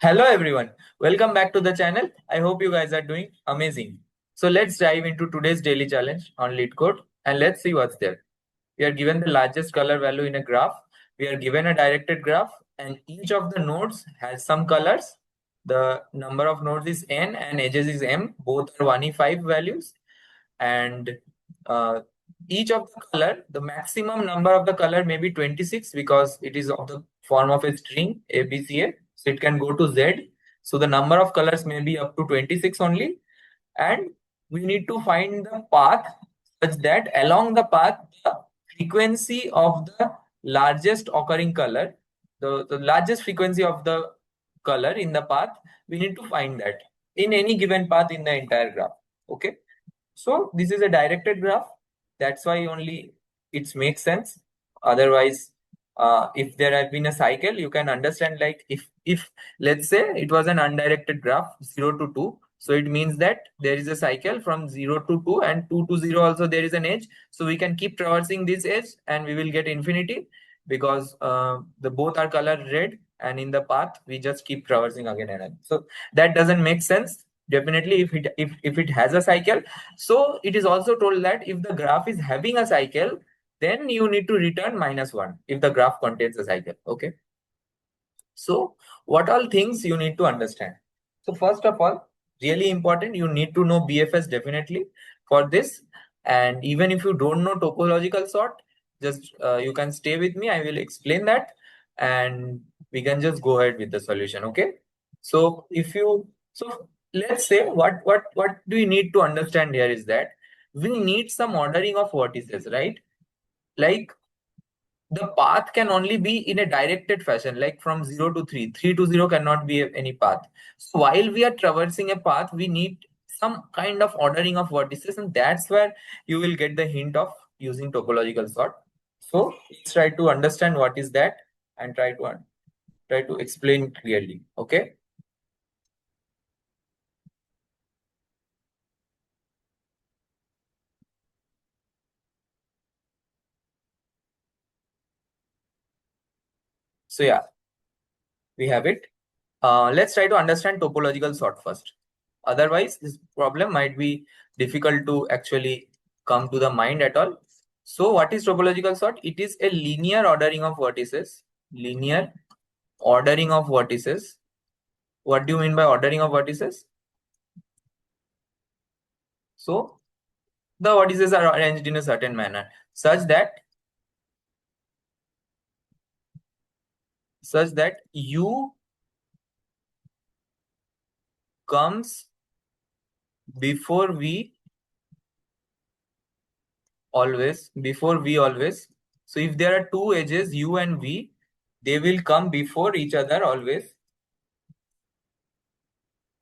Hello everyone, welcome back to the channel. I hope you guys are doing amazing. So let's dive into today's daily challenge on Leetcode and let's see what's there. We are given the largest color value in a graph. We are given a directed graph and each of the nodes has some colors. The number of nodes is n and edges is m. Both are 1e5 values and uh, each of the color, the maximum number of the color may be 26 because it is of the form of a string ABCA. So it can go to Z. So the number of colors may be up to 26 only. And we need to find the path such that along the path, the frequency of the largest occurring color, the largest frequency of the color in the path, we need to find that in any given path in the entire graph. Okay. So this is a directed graph. That's why only it makes sense. Otherwise, if there had been a cycle, you can understand like if let's say it was an undirected graph 0 to 2. So it means that there is a cycle from 0 to 2 and 2 to 0 also there is an edge. So we can keep traversing this edge and we will get infinity because the both are color red and in the path we just keep traversing again and again. So that doesn't make sense. Definitely if it has a cycle. So it is also told that if the graph is having a cycle, then you need to return -1 if the graph contains a cycle. Okay. So what all things you need to understand? So first of all, really important, you need to know BFS definitely for this. And even if you don't know topological sort, just you can stay with me. I will explain that and we can just go ahead with the solution. Okay. So let's say what do we need to understand here is that we need some ordering of vertices, right? Like the path can only be in a directed fashion, like from 0 to 3. 3 to 0 cannot be any path. So while we are traversing a path, we need some kind of ordering of vertices, and that's where you will get the hint of using topological sort. So let's try to understand what is that and try to explain clearly. Okay. So yeah, we have it. Let's try to understand topological sort first. Otherwise, this problem might be difficult to actually come to the mind at all. So what is topological sort? It is a linear ordering of vertices. Linear ordering of vertices. What do you mean by ordering of vertices? So the vertices are arranged in a certain manner such that u comes before v always. So if there are two edges u and v, they will come before each other always.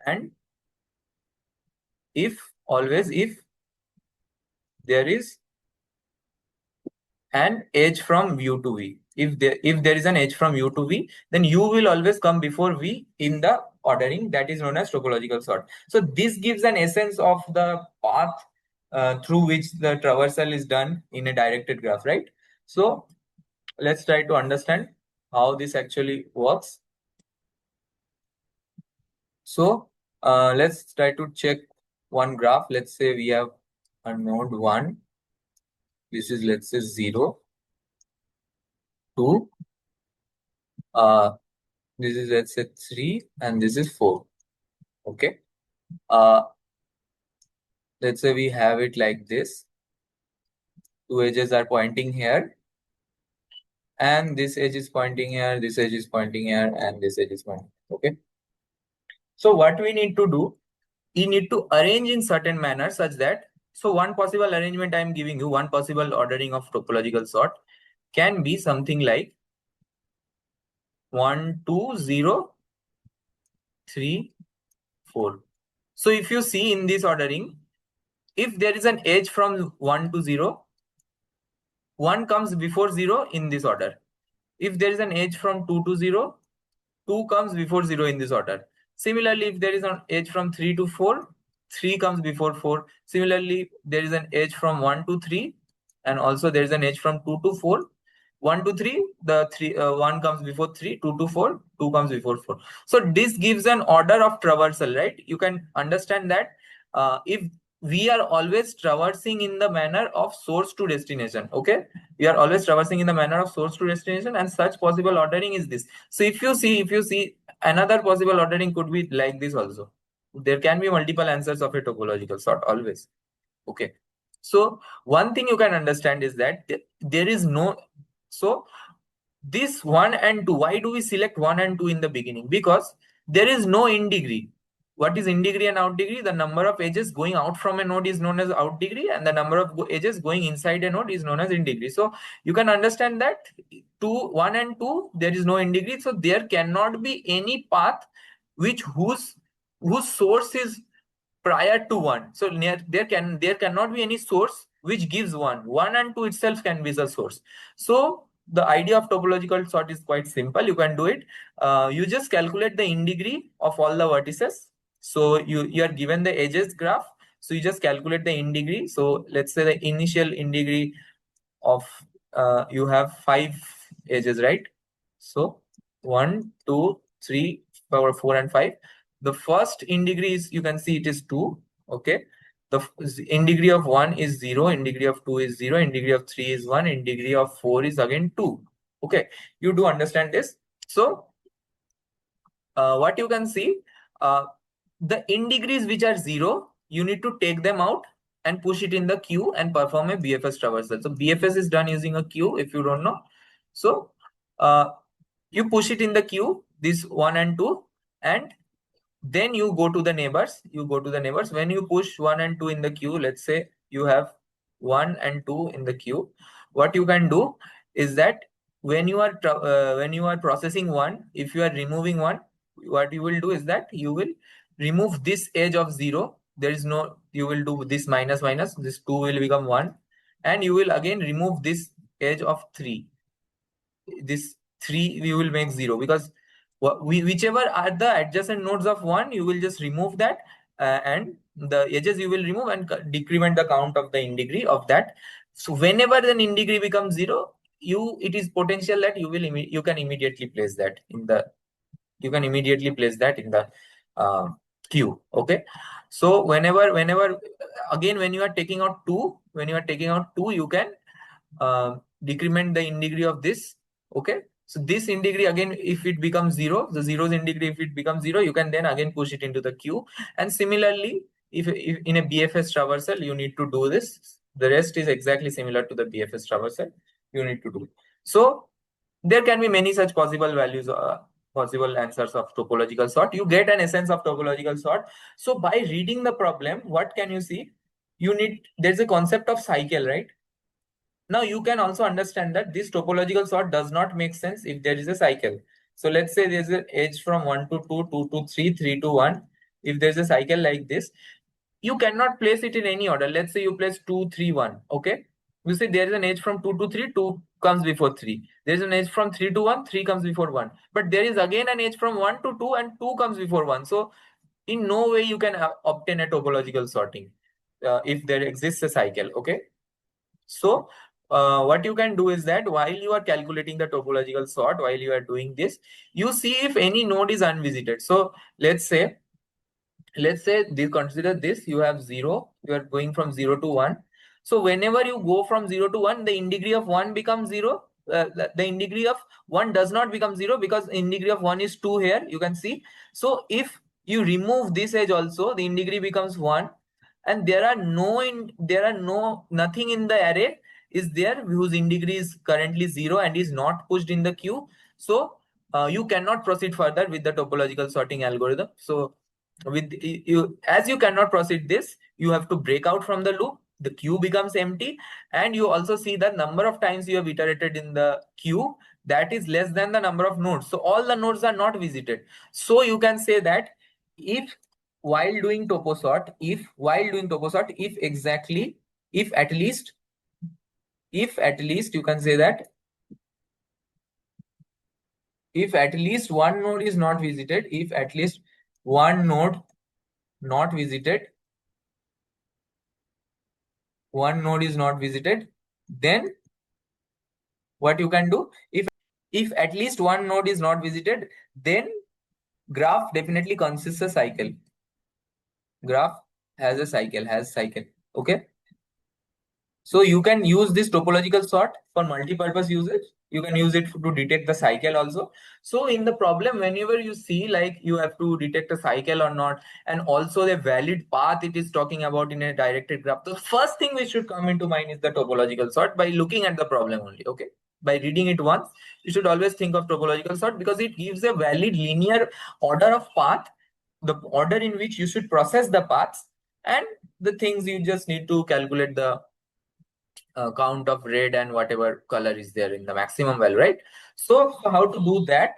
And if there is an edge from u to v, if there is an edge from u to v, then u will always come before v in the ordering that is known as topological sort. So this gives an essence of the path through which the traversal is done in a directed graph, right? So let's try to understand how this actually works. So let's try to check one graph. Let's say we have a node 1. This is, let's say, 0, 2. This is, let's say, 3, and this is 4. Okay. Let's say we have it like this. Two edges are pointing here. And this edge is pointing here, this edge is pointing here, and this edge is pointing. Okay. So what we need to do, we need to arrange in certain manner such that, so one possible arrangement I am giving you, one possible ordering of topological sort can be something like 1, 2, 0, 3, 4. So if you see in this ordering, if there is an edge from 1 to 0, 1 comes before 0 in this order. If there is an edge from 2 to 0, 2 comes before 0 in this order. Similarly, if there is an edge from 3 to 4, 3 comes before 4. Similarly, there is an edge from 1 to 3, and also there is an edge from 2 to 4. 1 to 3, the 1 comes before 3, 2 to 4, 2 comes before 4. So this gives an order of traversal, right? You can understand that if we are always traversing in the manner of source to destination, okay? We are always traversing in the manner of source to destination, and such possible ordering is this. So if you see another possible ordering could be like this also. There can be multiple answers of a topological sort always. Okay. So one thing you can understand is that there is no, so this 1 and 2, why do we select 1 and 2 in the beginning? Because there is no in degree. What is in degree and out degree? The number of edges going out from a node is known as out degree, and the number of edges going inside a node is known as in degree. So you can understand that 1 and 2, there is no in degree, so there cannot be any path whose source is prior to 1. So there cannot be any source which gives 1. 1 and 2 itself can be the source. So the idea of topological sort is quite simple. You can do it. You just calculate the in degree of all the vertices. So you are given the edges graph. So you just calculate the in degree. So let's say the initial in degree of you have 5 edges, right? So 1, 2, 3, 4 and 5. The first in degree is, you can see it is 2. Okay. The in degree of 1 is 0, in degree of 2 is 0, in degree of 3 is 1, in degree of 4 is again 2. Okay. You do understand this. So what you can see, the in degrees which are 0, you need to take them out and push it in the queue and perform a BFS traversal. So BFS is done using a queue, if you don't know. So you push it in the queue, this 1 and 2, and then you go to the neighbors. When you push 1 and 2 in the queue, let's say you have 1 and 2 in the queue, what you can do is that when you are processing 1, if you are removing 1, what you will do is that you will remove this edge of 0. There is no, you will do this minus minus, this 2 will become 1, and you will again remove this edge of 3. This 3 we will make 0, because whichever are the adjacent nodes of 1, you will just remove that, and the edges you will remove and decrement the count of the in degree of that. So whenever an in degree becomes 0, it is potential that you can immediately place that in the uh, queue. Okay. So whenever again when you are taking out 2, you can decrement the in degree of this. Okay. So this in degree, again, if it becomes 0, the zero's in degree, if it becomes 0, you can then again push it into the queue. And similarly, if in a BFS traversal, you need to do this. The rest is exactly similar to the BFS traversal. You need to do. So there can be many such possible values, possible answers of topological sort. You get an essence of topological sort. So by reading the problem, what can you see? There's a concept of cycle, right? Now you can also understand that this topological sort does not make sense if there is a cycle. So let's say there's an edge from 1 to 2, 2 to 3, 3 to 1. If there's a cycle like this, you cannot place it in any order. Let's say you place 2, 3, 1. Okay. You see there is an edge from 2 to 3, 2 comes before 3. There is an edge from 3 to 1, 3 comes before 1. But there is again an edge from 1 to 2 and 2 comes before 1. So in no way you can obtain a topological sorting if there exists a cycle. Okay. So what you can do is that while you are calculating the topological sort, while you are doing this, you see if any node is unvisited. So let's say consider this, you have 0, you are going from 0 to 1. So whenever you go from 0 to 1, the in degree of 1 becomes 0. The in degree of 1 does not become 0, because in degree of 1 is 2 here, you can see. So if you remove this edge also, the in degree becomes 1, and nothing in the array is there whose in degree is currently 0 and is not pushed in the queue. So you cannot proceed further with the topological sorting algorithm. So as you cannot proceed this, you have to break out from the loop. The queue becomes empty, and you also see the number of times you have iterated in the queue, that is less than the number of nodes. So all the nodes are not visited. So you can say that if while doing toposort, if at least you can say that if at least one node is not visited, if at least one node not visited, then what you can do, if at least one node is not visited, then graph definitely consists a cycle. Graph has cycle. Okay. So you can use this topological sort for multi-purpose usage. You can use it to detect the cycle also. So in the problem, whenever you see like you have to detect a cycle or not, and also the valid path it is talking about in a directed graph, the first thing which should come into mind is the topological sort by looking at the problem only. Okay. By reading it once, you should always think of topological sort because it gives a valid linear order of path, the order in which you should process the paths, and the things you just need to calculate the count of red and whatever color is there in the maximum value, right? So how to do that?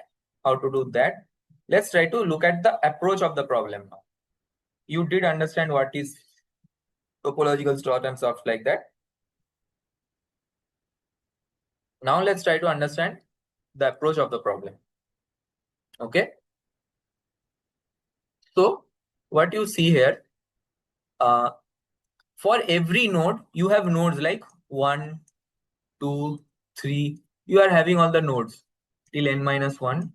Let's try to look at the approach of the problem now. You did understand what is topological sort and stuff like that. Now let's try to understand the approach of the problem. Okay. So what you see here, for every node, you have nodes like 1, 2, 3. You are having all the nodes till n-1.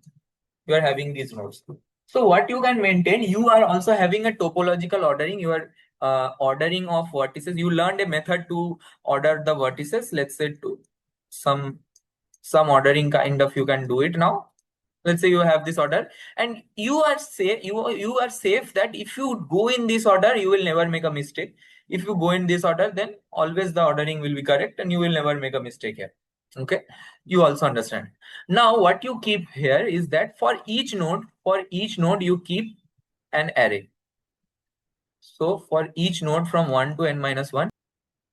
You are having these nodes. So what you can maintain, you are also having a topological ordering. You are ordering of vertices. You learned a method to order the vertices. Let's say to some ordering kind of you can do it now. Let's say you have this order, and you are safe. You are safe that if you go in this order, you will never make a mistake. If you go in this order, then always the ordering will be correct, and you will never make a mistake here. Okay, you also understand. Now what you keep here is that for each node you keep an array. So for each node from 1 to n-1,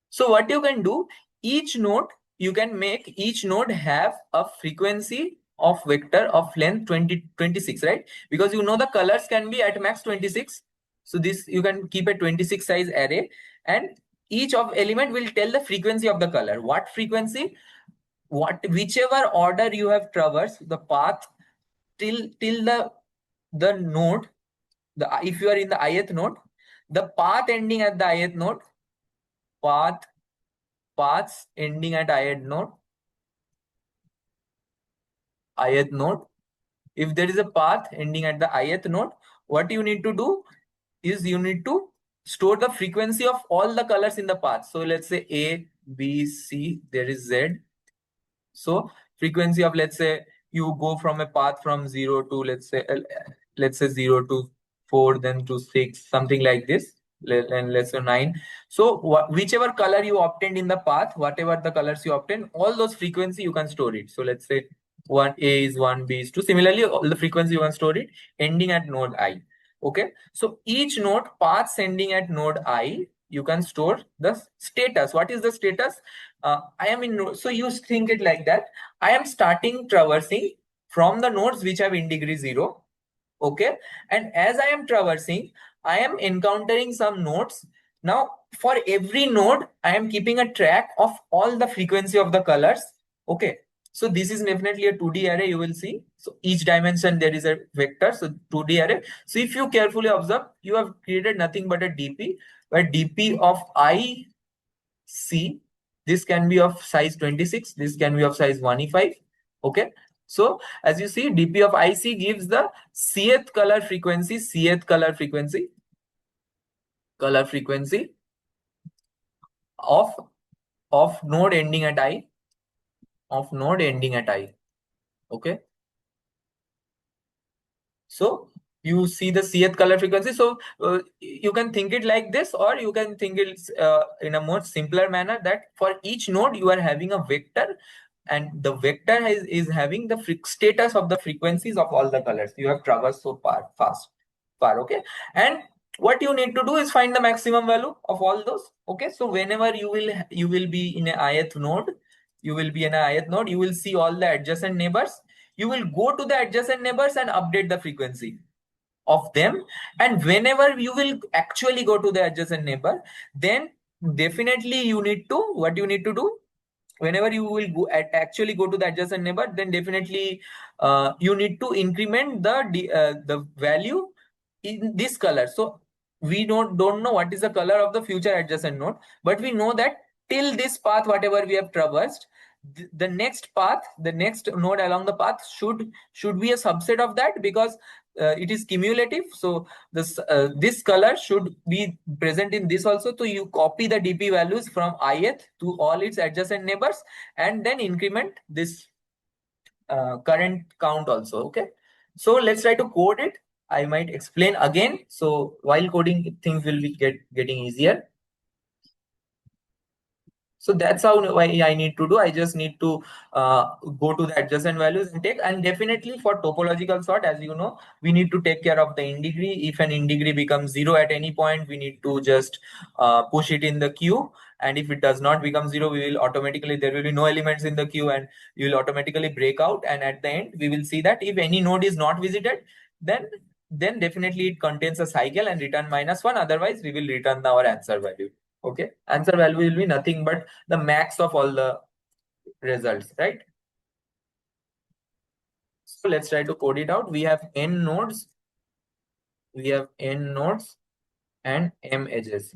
so what you can do, each node, you can make each node have a frequency of vector of length 26, right? Because you know the colors can be at max 26. So this you can keep a 26 size array, and each of element will tell the frequency of the color. What frequency? Whichever order you have traversed the path till the node, if you are in the ith node, the path ending at the ith node, paths ending at ith node, if there is a path ending at the ith node, what you need to do is you need to store the frequency of all the colors in the path. So let's say A, B, C, there is Z. So frequency of, let's say you go from a path from 0 to let's say 0 to 4, then to 6, something like this, and let's say 9. So whichever color you obtained in the path, whatever the colors you obtained, all those frequency you can store it. So let's say 1A is 1, B is 2. Similarly, all the frequency you can store it ending at node I. Okay, so each node paths ending at node I, you can store the status. What is the status? I am in node. So you think it like that. I am starting traversing from the nodes which have in degree 0. Okay, and as I am traversing, I am encountering some nodes. Now for every node, I am keeping a track of all the frequency of the colors. Okay, so this is definitely a 2D array, you will see. So each dimension there is a vector, so 2D array. So if you carefully observe, you have created nothing but a DP, where DP of I C, this can be of size 26, this can be of size 1E5. Okay, so as you see, DP of IC gives the cth color frequency of node ending at I, okay. So you see the cth color frequency. So you can think it like this, or you can think it in a more simpler manner, that for each node you are having a vector, and the vector is having the status of the frequencies of all the colors you have traversed so far. Okay, and what you need to do is find the maximum value of all those. Okay, so whenever you will be in a ith node, you will see all the adjacent neighbors. You will go to the adjacent neighbors and update the frequency of them, and whenever you will actually go to the adjacent neighbor, then definitely what you need to do, whenever you will actually go to the adjacent neighbor, then definitely you need to increment the value in this color. So we don't know what is the color of the future adjacent node, but we know that till this path whatever we have traversed, the next path, the next node along the path should be a subset of that, because it is cumulative. So this color should be present in this also. So you copy the dp values from ith to all its adjacent neighbors, and then increment this current count also. Okay, so let's try to code it. I might explain again, so while coding things will be getting easier. So that's how I need to do. I just need to go to the adjacent values and take. And definitely for topological sort, as you know, we need to take care of the in degree. If an in degree becomes 0 at any point, we need to just push it in the queue. And if it does not become 0, we will automatically, there will be no elements in the queue, and we will automatically break out. And at the end, we will see that if any node is not visited, then definitely it contains a cycle and return -1. Otherwise, we will return our answer value. Okay, answer value will be nothing but the max of all the results, right? So let's try to code it out. We have n nodes, and m edges.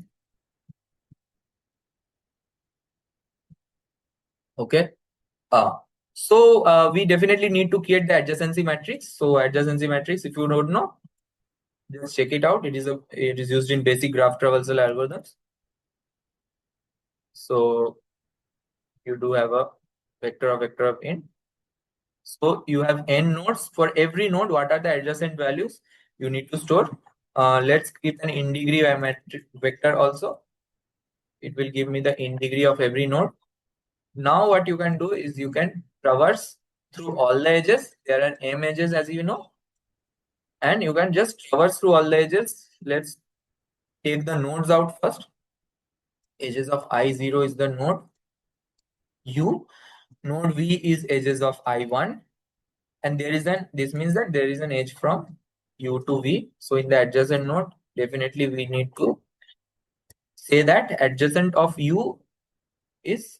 Okay. We definitely need to create the adjacency matrix. So adjacency matrix, if you don't know, just check it out. It is used in basic graph traversal algorithms. So you do have a vector of n. So you have n nodes. For every node, what are the adjacent values you need to store? Let's keep an in degree matrix vector also. It will give me the in degree of every node. Now what you can do is you can traverse through all the edges. There are m edges, as you know, and you can just traverse through all the edges. Let's take the nodes out first. Edges of I0 is the node U. Node V is edges of I1. And this means that there is an edge from U to V. So in the adjacent node, definitely we need to say that adjacent of U is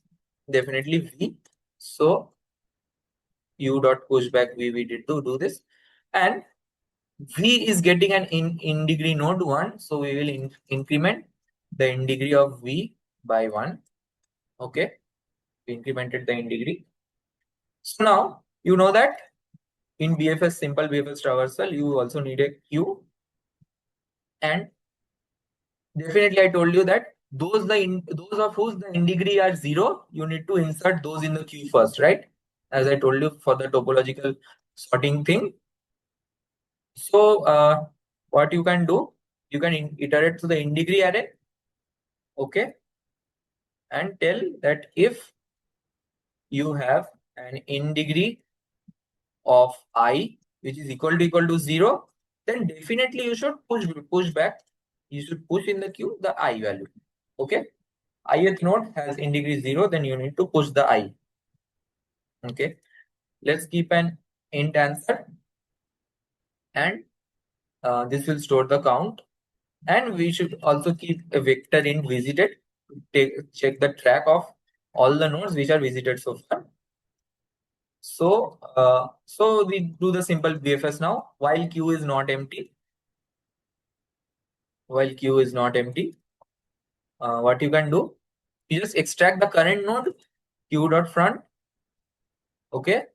definitely V. So U dot pushback V, we did to do this. And V is getting an in degree node 1. So we will increment the in degree of V by 1. Okay. We incremented the in degree. So now you know that in BFS, simple BFS traversal, you also need a queue. And definitely I told you that those of whose the in degree are 0, you need to insert those in the queue first, right? As I told you for the topological sorting thing. So what you can do, you can iterate to the in degree array. Okay. And tell that if you have an in degree of I which is equal to 0, then definitely you should push back. You should push in the queue the I value. Okay. Ith node has in degree 0, then you need to push the I. Okay. Let's keep an int answer, and this will store the count. And we should also keep a vector int visited to check the track of all the nodes which are visited so far. So we do the simple BFS now. While queue is not empty, what you can do, you just extract the current node q.front. Okay,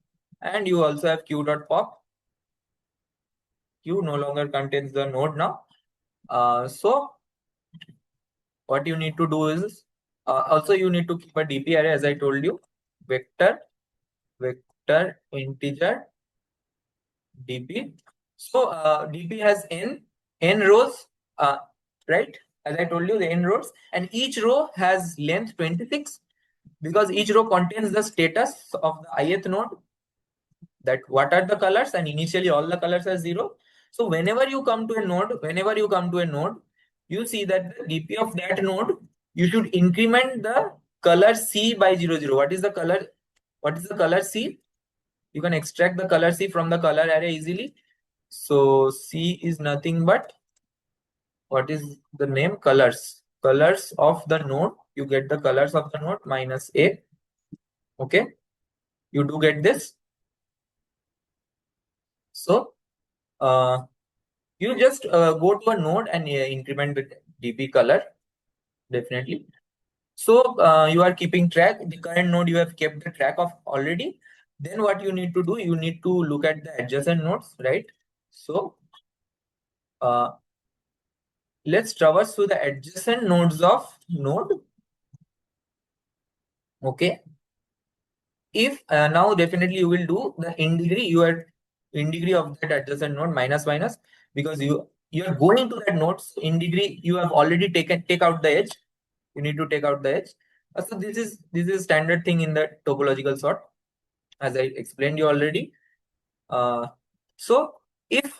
and you also have q.pop. Q no longer contains the node now. So what you need to do is also you need to keep a dp array, as I told you. Vector integer dp. So dp has n rows, right? As I told you, the n rows, and each row has length 26, because each row contains the status of the ith node, that what are the colors, and initially all the colors are 0. So whenever you come to a node, you see that the dp of that node, you should increment the color C by 00. What is the color C? You can extract the color C from the color array easily. So C is nothing but, what is the name? Colors of the node. You get the colors of the node minus A. Okay, you do get this. So you just go to a node and increment the dp color. Definitely So you are keeping track. The current node you have kept the track of already. Then what you need to do, you need to look at the adjacent nodes, right? So uh, let's traverse through the adjacent nodes of node. Okay. If now definitely you will do the in degree, you are in degree of that adjacent node minus minus, because you are going to that node. So in degree you have already take out the edge. You need to take out the edge. So this is standard thing in the topological sort, as I explained you already. So if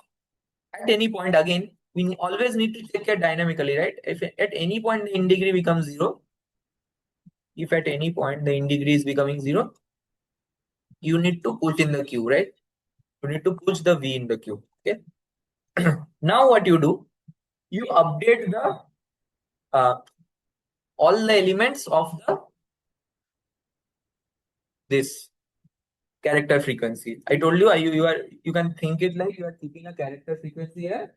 at any point, again we always need to check it dynamically, right? If at any point the in degree becomes 0, if at any point the in degree is becoming 0, you need to push in the queue, right? You need to push the v in the queue. Okay. Now what you do, you update the all the elements of the this character frequency. I told you, you can think it like you are keeping a character frequency here,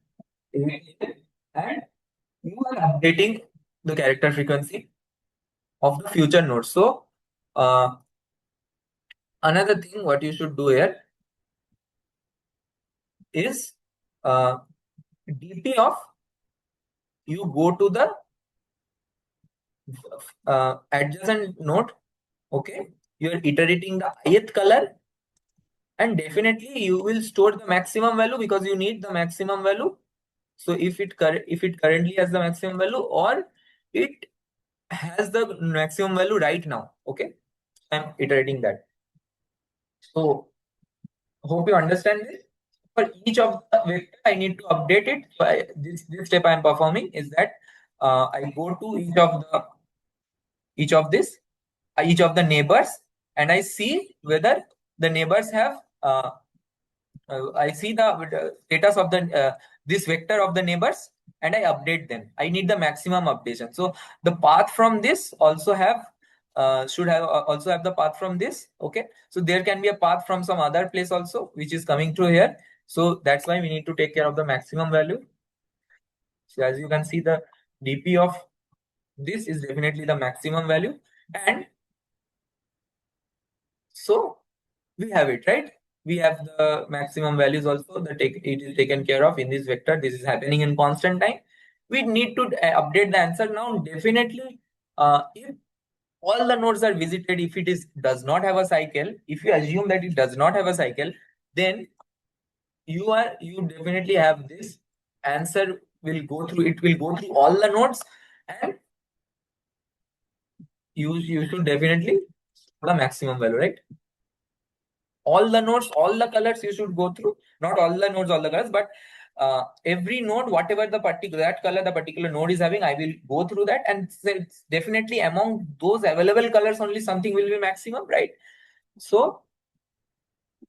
and you are updating the character frequency of the future node. So another thing what you should do here is dp of, you go to the adjacent node. Okay, you are iterating the ith color, and definitely you will store the maximum value because you need the maximum value. So if it currently has the maximum value, or it has the maximum value right now. Okay, I'm iterating that. So hope you understand this. For each of the vector, I need to update it. So this step I am performing is that I go to each of this each of the neighbors, and I see whether the neighbors have I see the status of the this vector of the neighbors, and I update them. I need the maximum updation. So the path from this also have should have also have the path from this. Okay, so there can be a path from some other place also which is coming through here. So that's why we need to take care of the maximum value. So as you can see, the dp of this is definitely the maximum value, and so we have it, right? We have the maximum values also, it is taken care of in this vector. This is happening in constant time. We need to update the answer now. Definitely if all the nodes are visited, if it is does not have a cycle, if you assume that it does not have a cycle, then you definitely have this answer will go through, it will go through all the nodes, and you should definitely the maximum value, right? All the nodes, all the colors you should go through. Not all the nodes, all the colors, but every node, whatever the particular that color the particular node is having, I will go through that, and it's definitely among those available colors only something will be maximum, right? So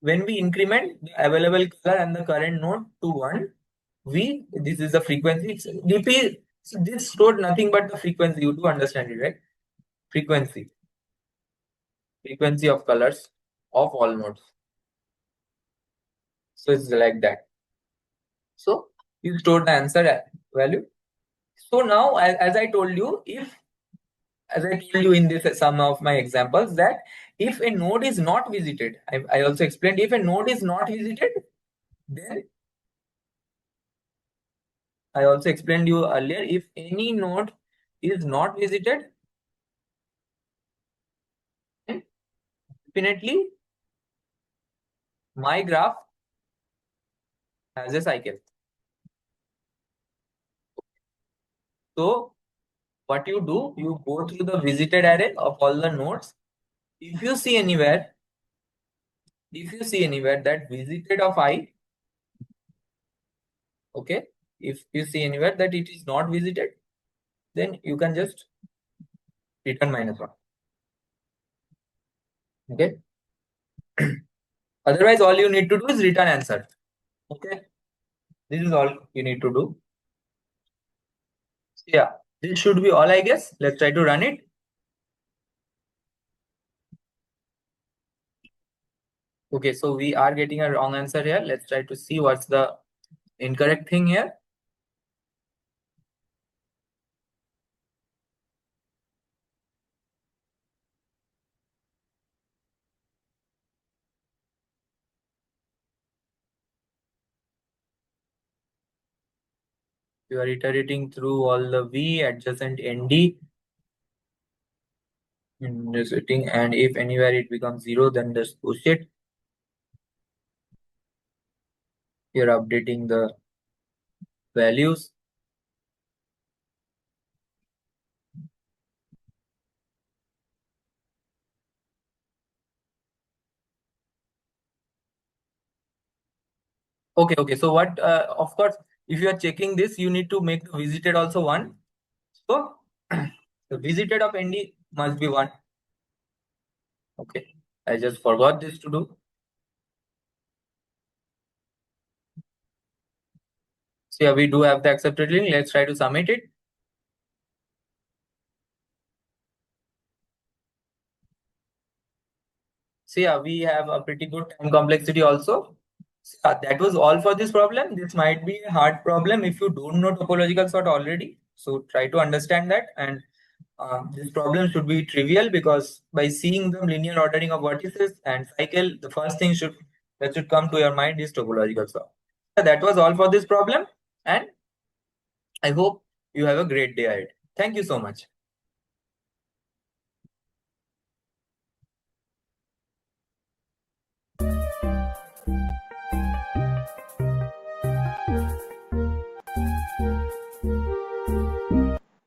when we increment the available color and the current node to 1, this is the frequency. It's dp. So this stored nothing but the frequency. You do understand it, right? Frequency, frequency of colors of all nodes. So it's like that. So you store the answer value. So now, as I told you, as I told you in this some of my examples, that if a node is not visited, I also explained, if a node is not visited, then I also explained you earlier, if any node is not visited, then definitely my graph has a cycle. So what you do, you go through the visited array of all the nodes. If you see anywhere, that visited of I, okay, if you see anywhere that it is not visited, then you can just return -1. Okay. Otherwise, all you need to do is return answer. Okay. This is all you need to do. Yeah, this should be all, I guess. Let's try to run it. Okay, so we are getting a wrong answer here. Let's try to see what's the incorrect thing here. You are iterating through all the V adjacent ND in the setting, and if anywhere it becomes 0, then just push it. You're updating the values. Okay. So what? Of course, if you are checking this, you need to make the visited also 1. So the visited of ND must be 1. Okay. I just forgot this to do. So yeah, we do have the accepted link. Let's try to submit it. So yeah, we have a pretty good time complexity also. So, that was all for this problem. This might be a hard problem if you don't know topological sort already. So try to understand that, and this problem should be trivial because by seeing the linear ordering of vertices and cycle, the first thing that should come to your mind is topological sort. So that was all for this problem, and I hope you have a great day ahead. Thank you so much.